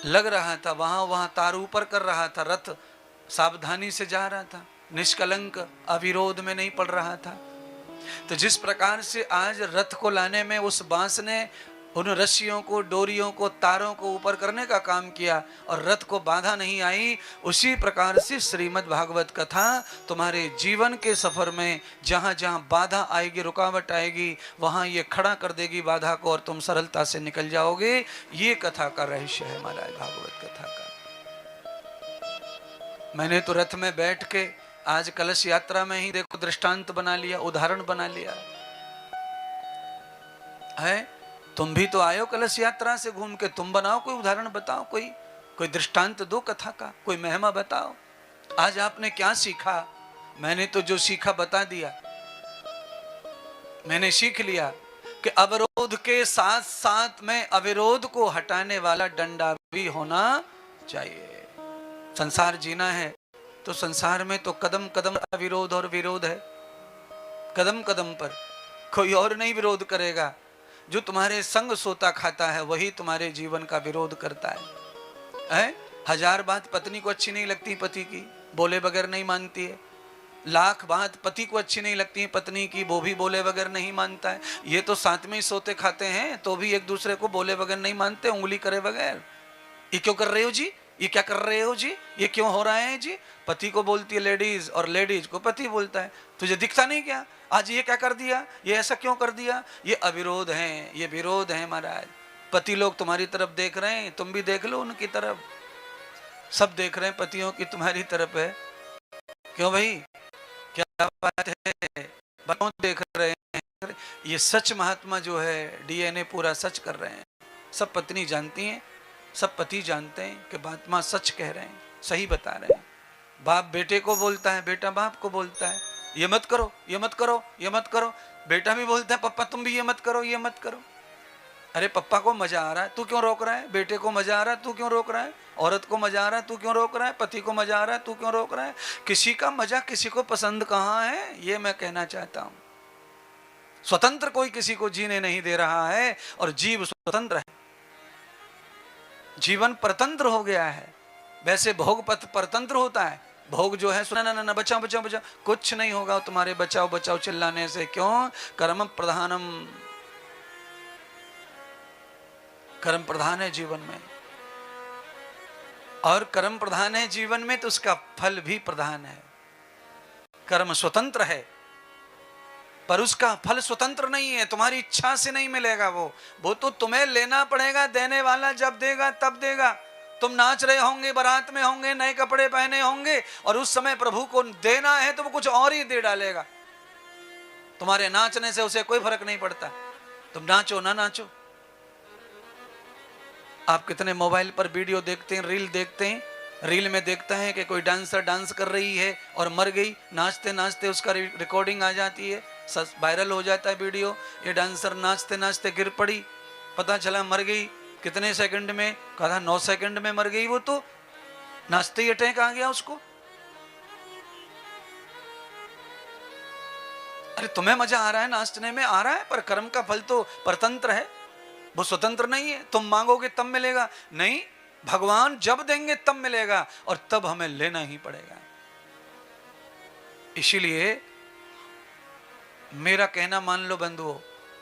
लग रहा था, वहां वहां तार ऊपर कर रहा था, रथ सावधानी से जा रहा था, निष्कलंक अविरोध में नहीं पड़ रहा था। तो जिस प्रकार से आज रथ को लाने में उस बांस ने उन रस्सियों को, डोरियों को, तारों को ऊपर करने का काम किया और रथ को बाधा नहीं आई, उसी प्रकार से श्रीमद् भागवत कथा तुम्हारे जीवन के सफर में जहां जहां बाधा आएगी, रुकावट आएगी, वहां ये खड़ा कर देगी बाधा को और तुम सरलता से निकल जाओगे। ये कथा का रहस्य है महाराज, भागवत कथा का। मैंने तो रथ में बैठ के आज कलश यात्रा में ही देखो दृष्टांत बना लिया, उदाहरण बना लिया है। तुम भी तो आयो कलश यात्रा से घूम के, तुम बनाओ कोई उदाहरण, बताओ कोई दृष्टांत दो कथा का, कोई महिमा बताओ। आज आपने क्या सीखा? मैंने तो जो सीखा बता दिया। मैंने सीख लिया कि अवरोध के साथ साथ में अविरोध को हटाने वाला डंडा भी होना चाहिए। संसार जीना है तो संसार में तो कदम कदम अविरोध और विरोध है। कदम कदम पर कोई और नहीं विरोध करेगा, जो तुम्हारे संग सोता खाता है वही तुम्हारे जीवन का विरोध करता है? हजार बात पत्नी को अच्छी नहीं लगती पति की, बोले बगैर नहीं मानती है। लाख बात पति को अच्छी नहीं लगती है पत्नी की, वो भी बोले बगैर नहीं मानता है। ये तो साथ में ही सोते खाते हैं तो भी एक दूसरे को बोले बगैर नहीं मानते, उंगली करे बगैर। ये क्यों कर रहे हो जी, ये क्या कर रहे हो जी, ये क्यों हो रहा है जी? पति को बोलती है लेडीज और लेडीज को पति बोलता है। तुझे दिखता नहीं क्या, आज ये क्या कर दिया, ये ऐसा क्यों कर दिया? ये अविरोध है, ये विरोध है महाराज। पति लोग तुम्हारी तरफ देख रहे हैं, तुम भी देख लो उनकी तरफ। सब देख रहे हैं पतियों की तुम्हारी तरफ है। क्यों भाई, क्या बात है? क्यों देख रहे हैं? ये सच महात्मा जो है डीएनए पूरा सच कर रहे हैं। सब पत्नी जानती हैं, सब पति जानते हैं कि महात्मा सच कह रहे हैं, सही बता रहे हैं। बाप बेटे को बोलता है, बेटा बाप को बोलता है, ये मत करो, ये मत करो, ये मत करो। बेटा भी बोलता है पप्पा तुम भी ये मत करो, ये मत करो। अरे पप्पा को मजा आ रहा है, तू क्यों रोक रहा है? बेटे को मजा आ रहा है, तू क्यों रोक रहा है? औरत को मजा आ रहा है, तू क्यों रोक रहा है? पति को मजा आ रहा है, तू क्यों रोक रहा है? किसी का मजा किसी को पसंद कहाँ है, ये मैं कहना चाहता हूं। स्वतंत्र कोई किसी को जीने नहीं दे रहा है और जीव स्वतंत्र है। जीवन परतंत्र हो गया है। वैसे भोग पथ परतंत्र होता है, भोग जो है सुना ना बचाओ बचाओ बचाओ, कुछ नहीं होगा तुम्हारे बचाओ बचाओ चिल्लाने से। क्यों? कर्म प्रधानम, कर्म प्रधान है जीवन में, और कर्म प्रधान है जीवन में तो उसका फल भी प्रधान है। कर्म स्वतंत्र है पर उसका फल स्वतंत्र नहीं है, तुम्हारी इच्छा से नहीं मिलेगा। वो तो तुम्हें लेना पड़ेगा, देने वाला जब देगा तब देगा। तुम नाच रहे होंगे, बारात में होंगे, नए कपड़े पहने होंगे और उस समय प्रभु को देना है तो वो कुछ और ही दे डालेगा। तुम्हारे नाचने से उसे कोई फर्क नहीं पड़ता, तुम नाचो ना नाचो। आप कितने मोबाइल पर वीडियो देखते हैं, रील देखते हैं, रील में देखता है कि कोई डांसर डांस कर रही है और मर गई, नाचते नाचते उसका रिकॉर्डिंग आ जाती है, वायरल हो जाता है वीडियो। ये डांसर नाचते नाचते गिर पड़ी, पता चला मर गई। कितने सेकंड में? कहा था 9 सेकंड में मर गई। वो तो नाचते ही अटैक आ गया उसको। अरे तुम्हें मजा आ रहा है नाचने में, आ रहा है, पर कर्म का फल तो परतंत्र है, वो स्वतंत्र नहीं है। तुम मांगोगे तब मिलेगा नहीं, भगवान जब देंगे तब मिलेगा और तब हमें लेना ही पड़ेगा। इसीलिए मेरा कहना मान लो बंधुओं,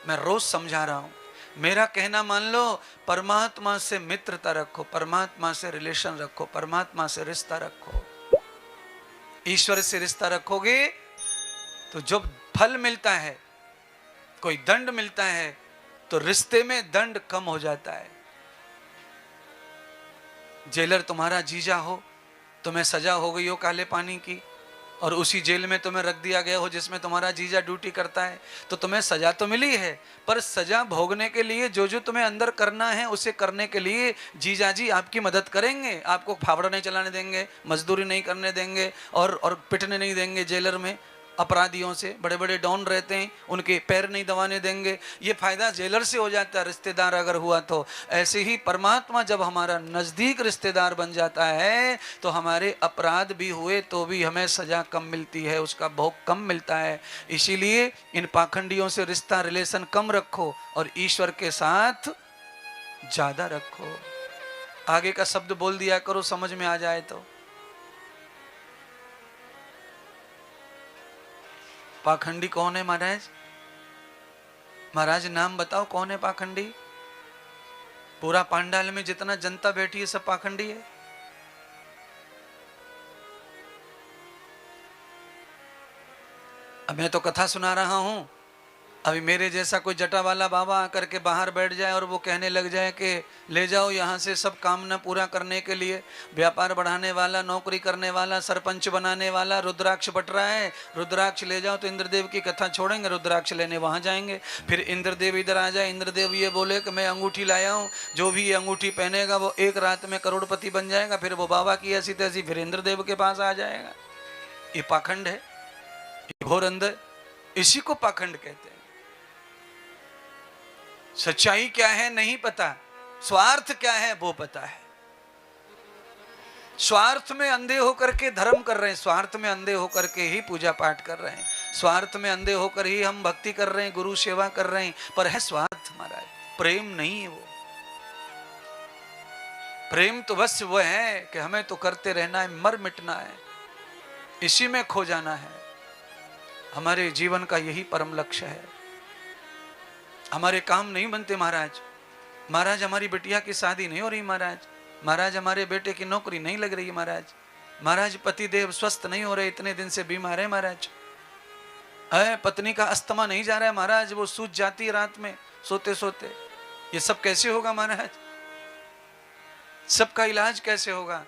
मैं रोज समझा रहा हूं, मेरा कहना मान लो, परमात्मा से मित्रता रखो, परमात्मा से रिलेशन रखो, परमात्मा से रिश्ता रखो। ईश्वर से रिश्ता रखोगे तो जब फल मिलता है, कोई दंड मिलता है, तो रिश्ते में दंड कम हो जाता है। जेलर तुम्हारा जीजा हो, तुम्हें सजा हो गई हो काले पानी की, और उसी जेल में तुम्हें रख दिया गया हो जिसमें तुम्हारा जीजा ड्यूटी करता है, तो तुम्हें सजा तो मिली है, पर सजा भोगने के लिए जो जो तुम्हें अंदर करना है उसे करने के लिए जीजा जी आपकी मदद करेंगे। आपको फावड़ा नहीं चलाने देंगे, मजदूरी नहीं करने देंगे और पिटने नहीं देंगे। जेलर में अपराधियों से, बड़े बड़े डॉन रहते हैं, उनके पैर नहीं दबाने देंगे। ये फायदा जेलर से हो जाता है, रिश्तेदार अगर हुआ तो। ऐसे ही परमात्मा जब हमारा नजदीक रिश्तेदार बन जाता है तो हमारे अपराध भी हुए तो भी हमें सजा कम मिलती है, उसका भोग कम मिलता है। इसीलिए इन पाखंडियों से रिश्ता रिलेशन कम रखो और ईश्वर के साथ ज्यादा रखो। आगे का शब्द बोल दिया करो, समझ में आ जाए तो। पाखंडी कौन है महाराज? महाराज नाम बताओ कौन है पाखंडी? पूरा पांडाल में जितना जनता बैठी है सब पाखंडी है। अब मैं तो कथा सुना रहा हूं, अभी मेरे जैसा कोई जटा वाला बाबा आकर के बाहर बैठ जाए और वो कहने लग जाए कि ले जाओ यहाँ से सब कामना पूरा करने के लिए, व्यापार बढ़ाने वाला, नौकरी करने वाला, सरपंच बनाने वाला रुद्राक्ष बट रहा है, रुद्राक्ष ले जाओ, तो इंद्रदेव की कथा छोड़ेंगे, रुद्राक्ष लेने वहाँ जाएंगे। फिर इंद्रदेव इधर आ जाए, इंद्रदेव ये बोले कि मैं अंगूठी लाया हूँ, जो भी ये अंगूठी पहनेगा वो एक रात में करोड़पति बन जाएगा। फिर वो बाबा की ऐसी तैसी फिर इंद्रदेव के पास आ जाएगा। ये पाखंड है, ये घोर अंधर, इसी को पाखंड कहते हैं। सच्चाई क्या है नहीं पता, स्वार्थ क्या है वो पता है। स्वार्थ में अंधे होकर के धर्म कर रहे हैं, स्वार्थ में अंधे होकर के ही पूजा पाठ कर रहे हैं, स्वार्थ में अंधे होकर ही हम भक्ति कर रहे हैं, गुरु सेवा कर रहे हैं, पर है स्वार्थ हमारा, प्रेम नहीं है वो। प्रेम तो बस वो है कि हमें तो करते रहना है, मर मिटना है, इसी में खो जाना है। हमारे जीवन का यही परम लक्ष्य है। हमारे काम नहीं बनते महाराज, महाराज हमारी बिटिया की शादी नहीं हो रही महाराज, महाराज हमारे बेटे की नौकरी नहीं लग रही महाराज, महाराज पति देव स्वस्थ नहीं हो रहे, इतने दिन से बीमार है महाराज, पत्नी का अस्थमा नहीं जा रहा है महाराज, वो सूझ जाती है रात में सोते सोते। ये सब कैसे होगा महाराज? सबका इलाज कैसे होगा?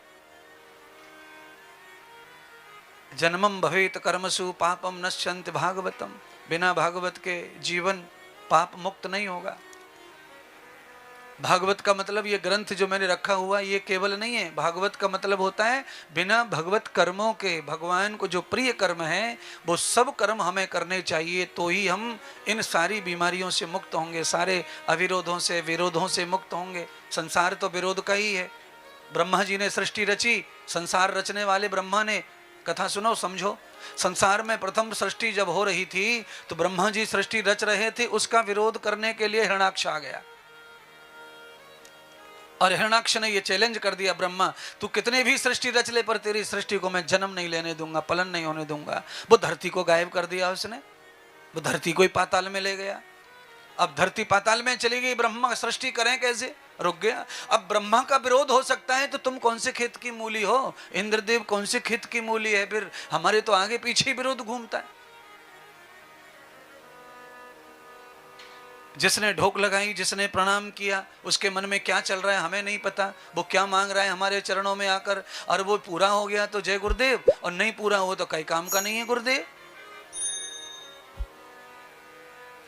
जन्मम भवेत कर्मसु पापम नश्यन्ति भागवतम, बिना भागवत के जीवन पाप मुक्त नहीं होगा। भागवत का मतलब ये ग्रंथ जो मैंने रखा हुआ ये केवल नहीं है, भागवत का मतलब होता है बिना भगवत कर्मों के, भगवान को जो प्रिय कर्म है वो सब कर्म हमें करने चाहिए, तो ही हम इन सारी बीमारियों से मुक्त होंगे, सारे अविरोधों से विरोधों से मुक्त होंगे। संसार तो विरोध का ही है। ब्रह्मा जी ने सृष्टि रची, संसार रचने वाले ब्रह्मा ने, कथा सुनो समझो, संसार में प्रथम सृष्टि जब हो रही थी तो ब्रह्मा जी सृष्टि रच रहे थे, उसका विरोध करने के लिए हिरण्याक्ष आ गया और हिरण्याक्ष ने ये चैलेंज कर दिया, ब्रह्मा तू कितने भी सृष्टि रच ले पर तेरी सृष्टि को मैं जन्म नहीं लेने दूंगा, पलन नहीं होने दूंगा। वो धरती को गायब कर दिया उसने, वो धरती को ही पाताल में ले गया। अब धरती पाताल में चली गई, ब्रह्मा सृष्टि करें कैसे? रुक गया। अब ब्रह्मा का विरोध हो सकता है तो तुम कौन से खेत की मूली हो? इंद्रदेव कौन से खेत की मूली है? फिर हमारे तो आगे पीछे ही विरोध घूमता है। जिसने ढोक लगाई, जिसने प्रणाम किया, उसके मन में क्या चल रहा है हमें नहीं पता, वो क्या मांग रहा है हमारे चरणों में आकर, और वो पूरा हो गया तो जय गुरुदेव, और नहीं पूरा हो तो कई काम का नहीं है गुरुदेव।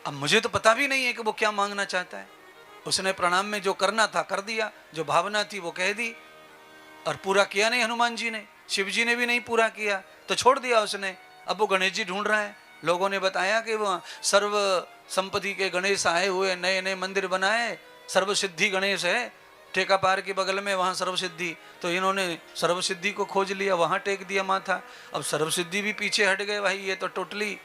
अब मुझे तो पता भी नहीं है कि वो क्या मांगना चाहता है। उसने प्रणाम में जो करना था कर दिया, जो भावना थी वो कह दी, और पूरा किया नहीं हनुमान जी ने, शिव जी ने भी नहीं पूरा किया तो छोड़ दिया उसने। अब वो गणेश जी ढूंढ रहा है। लोगों ने बताया कि वो सर्व संपत्ति के गणेश आए हुए, नए नए मंदिर बनाए, सर्व सिद्धि गणेश है ठेका पार के बगल में, वहाँ सर्व सिद्धि, तो इन्होंने सर्व सिद्धि को खोज लिया, वहाँ टेक दिया माथा। अब सर्व सिद्धि भी पीछे हट गए, भाई ये तो टोटली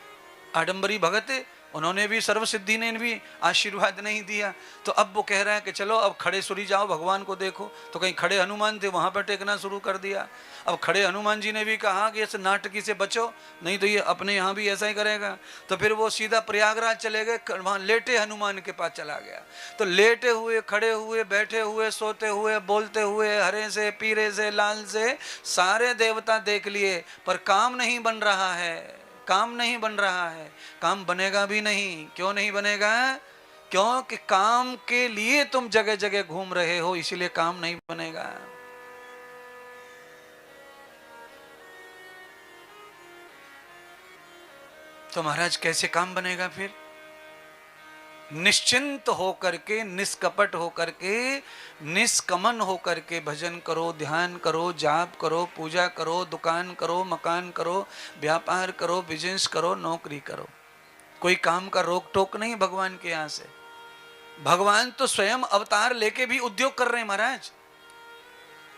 आडंबरी भगत है, उन्होंने भी सर्व सिद्धि ने भी आशीर्वाद नहीं दिया। तो अब वो कह रहा है कि चलो अब खड़े सुरी जाओ, भगवान को देखो। तो कहीं खड़े हनुमान थे, वहां पर टेकना शुरू कर दिया। अब खड़े हनुमान जी ने भी कहा कि इस नाटकी से बचो, नहीं तो ये अपने यहाँ भी ऐसा ही करेगा। तो फिर वो सीधा प्रयागराज चले गए, वहां लेटे हनुमान के पास चला गया। तो लेटे हुए, खड़े हुए, बैठे हुए, सोते हुए, बोलते हुए, हरे से, पीरे से, लाल से सारे देवता देख लिए, पर काम नहीं बन रहा है, काम नहीं बन रहा है, काम बनेगा भी नहीं। क्यों नहीं बनेगा? क्योंकि काम के लिए तुम जगह जगह घूम रहे हो, इसीलिए काम नहीं बनेगा। तो महाराज कैसे काम बनेगा फिर? निश्चिंत होकर के, निष्कपट होकर के, निष्कमन होकर के भजन करो, ध्यान करो, जाप करो, पूजा करो, दुकान करो, मकान करो, व्यापार करो, बिजनेस करो, नौकरी करो। कोई काम का रोक टोक नहीं भगवान के यहाँ से। भगवान तो स्वयं अवतार लेके भी उद्योग कर रहे हैं महाराज।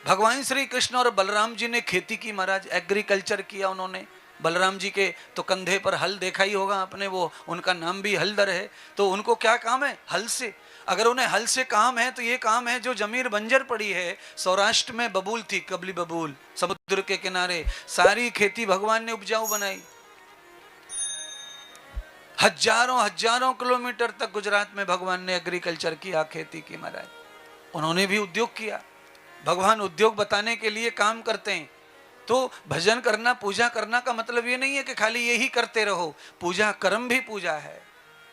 भगवान श्री कृष्ण और बलराम जी ने खेती की महाराज, एग्रीकल्चर किया उन्होंने। बलराम जी के तो कंधे पर हल देखा ही होगा आपने, वो उनका नाम भी हलधर है। तो उनको क्या काम है? हल से। अगर उन्हें हल से काम है तो ये काम है जो जमीन बंजर पड़ी है। सौराष्ट्र में बबूल थी, कबली बबूल, समुद्र के किनारे सारी खेती भगवान ने उपजाऊ बनाई। हजारों हजारों किलोमीटर तक गुजरात में भगवान ने एग्रीकल्चर किया, खेती की महाराज। उन्होंने भी उद्योग किया। भगवान उद्योग बताने के लिए काम करते हैं। तो भजन करना, पूजा करना का मतलब ये नहीं है कि खाली यही करते रहो। पूजा कर्म भी पूजा है।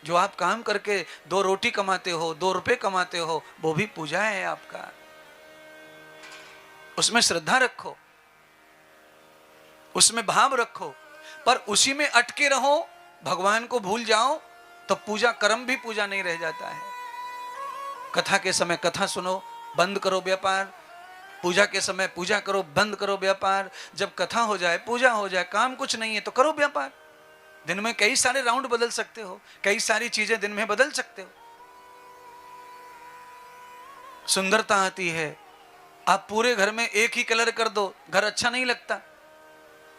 जो आप काम करके 2 रोटी कमाते हो, 2 रुपए कमाते हो, वो भी पूजा है आपका। उसमें श्रद्धा रखो, उसमें भाव रखो, पर उसी में अटके रहो, भगवान को भूल जाओ तो पूजा कर्म भी पूजा नहीं रह जाता है। कथा के समय कथा सुनो, बंद करो व्यापार। पूजा के समय पूजा करो, बंद करो व्यापार। जब कथा हो जाए, पूजा हो जाए, काम कुछ नहीं है तो करो व्यापार। दिन में कई सारे राउंड बदल सकते हो, कई सारी चीजें दिन में बदल सकते हो। सुंदरता आती है। आप पूरे घर में एक ही कलर कर दो, घर अच्छा नहीं लगता।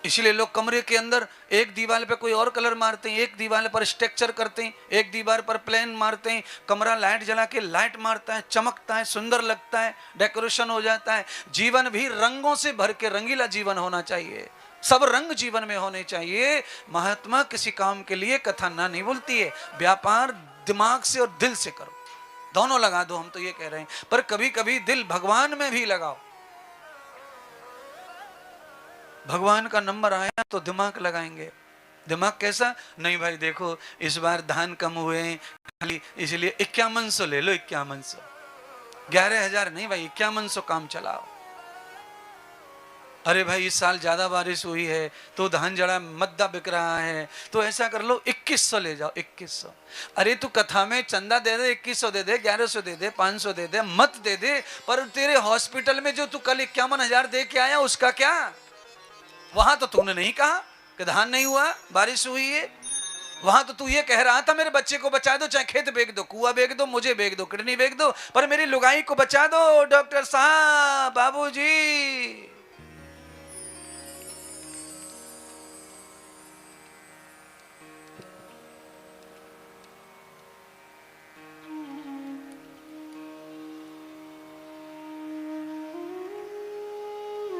इसलिए लोग कमरे के अंदर एक दीवार पे कोई और कलर मारते हैं, एक दीवार पर स्ट्रक्चर करते हैं, एक दीवार पर प्लेन मारते हैं। कमरा लाइट जला के लाइट मारता है, चमकता है, सुंदर लगता है, डेकोरेशन हो जाता है। जीवन भी रंगों से भर के रंगीला जीवन होना चाहिए। सब रंग जीवन में होने चाहिए। महात्मा किसी काम के लिए कथा ना नहीं बोलती है। व्यापार दिमाग से और दिल से करो, दोनों लगा दो। हम तो ये कह रहे हैं, पर कभी कभी दिल भगवान में भी लगाओ। भगवान का नंबर आया तो दिमाग लगाएंगे। दिमाग कैसा? नहीं भाई देखो इस बार धान कम हुए खाली, इसलिए 5100 ले लो, 5100, 11,000 नहीं भाई, 5100 काम चलाओ। अरे भाई इस साल ज्यादा बारिश हुई है तो धान जड़ा मद्दा बिक रहा है, तो ऐसा कर लो 2100 ले जाओ, 2100। अरे तू कथा में चंदा दे दे, 2100 दे दे, 1100 दे दे, 500 दे दे, मत दे दे, पर तेरे हॉस्पिटल में जो तू कल 51,000 दे के आया उसका क्या? वहां तो तूने नहीं कहा कि धान नहीं हुआ, बारिश हुई है। वहां तो तू ये कह रहा था मेरे बच्चे को बचा दो, चाहे खेत बेच दो, कुआं बेच दो, मुझे बेच दो, किडनी बेच दो, पर मेरी लुगाई को बचा दो डॉक्टर साहब, बाबूजी।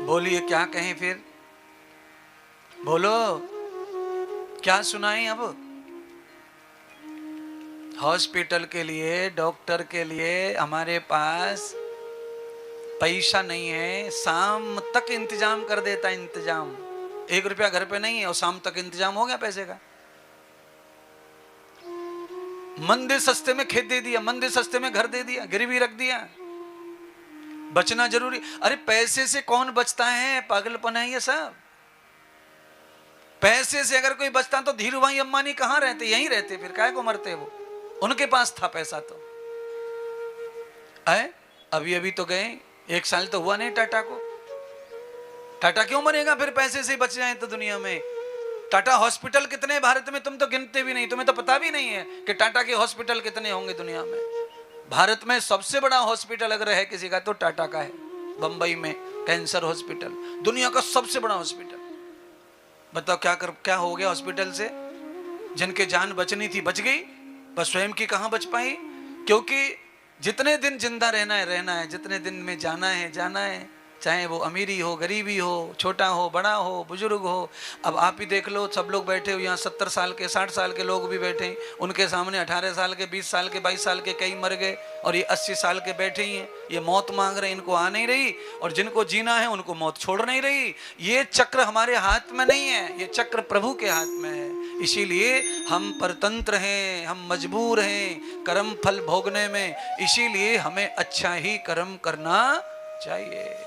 बोलिए क्या कहें फिर? बोलो क्या सुनाएं? अब हॉस्पिटल के लिए, डॉक्टर के लिए हमारे पास पैसा नहीं है। शाम तक इंतजाम कर देता, इंतजाम 1 रुपया घर पे नहीं है और शाम तक इंतजाम हो गया पैसे का। मंदिर सस्ते में खेत दे दिया, मंदिर सस्ते में घर दे दिया, गिरवी रख दिया। बचना जरूरी। अरे पैसे से कौन बचता है? पागलपन है ये सब। पैसे से अगर कोई बचता तो धीरू भाई अंबानी कहां रहते? यहीं रहते, फिर काहे को मरते वो? उनके पास था पैसा तो। आए अभी अभी तो गए, 1 साल तो हुआ नहीं टाटा को। टाटा क्यों मरेगा फिर? पैसे से बच जाए तो दुनिया में। टाटा हॉस्पिटल कितने भारत में? तुम तो गिनते भी नहीं, तुम्हें तो पता भी नहीं है कि टाटा के हॉस्पिटल कितने होंगे दुनिया में। भारत में सबसे बड़ा हॉस्पिटल अगर है किसी का तो टाटा का है। बंबई में कैंसर हॉस्पिटल, दुनिया का सबसे बड़ा हॉस्पिटल। बताओ क्या हो गया हॉस्पिटल से? जिनके जान बचनी थी बच गई, पर स्वयं की कहां बच पाई? क्योंकि जितने दिन जिंदा रहना है रहना है, जितने दिन में जाना है जाना है, चाहे वो अमीरी हो, गरीबी हो, छोटा हो, बड़ा हो, बुजुर्ग हो। अब आप ही देख लो, सब लोग बैठे हो यहाँ, 70 साल के, 60 साल के लोग भी बैठे हैं। उनके सामने 18 साल के, 20 साल के, 22 साल के कई मर गए, और ये 80 साल के बैठे ही हैं। ये मौत मांग रहे हैं, इनको आ नहीं रही, और जिनको जीना है उनको मौत छोड़ नहीं रही। ये चक्र हमारे हाथ में नहीं है, ये चक्र प्रभु के हाथ में है। इसीलिए हम परतंत्र हैं, हम मजबूर हैं कर्म फल भोगने में। इसीलिए हमें अच्छा ही कर्म करना चाहिए।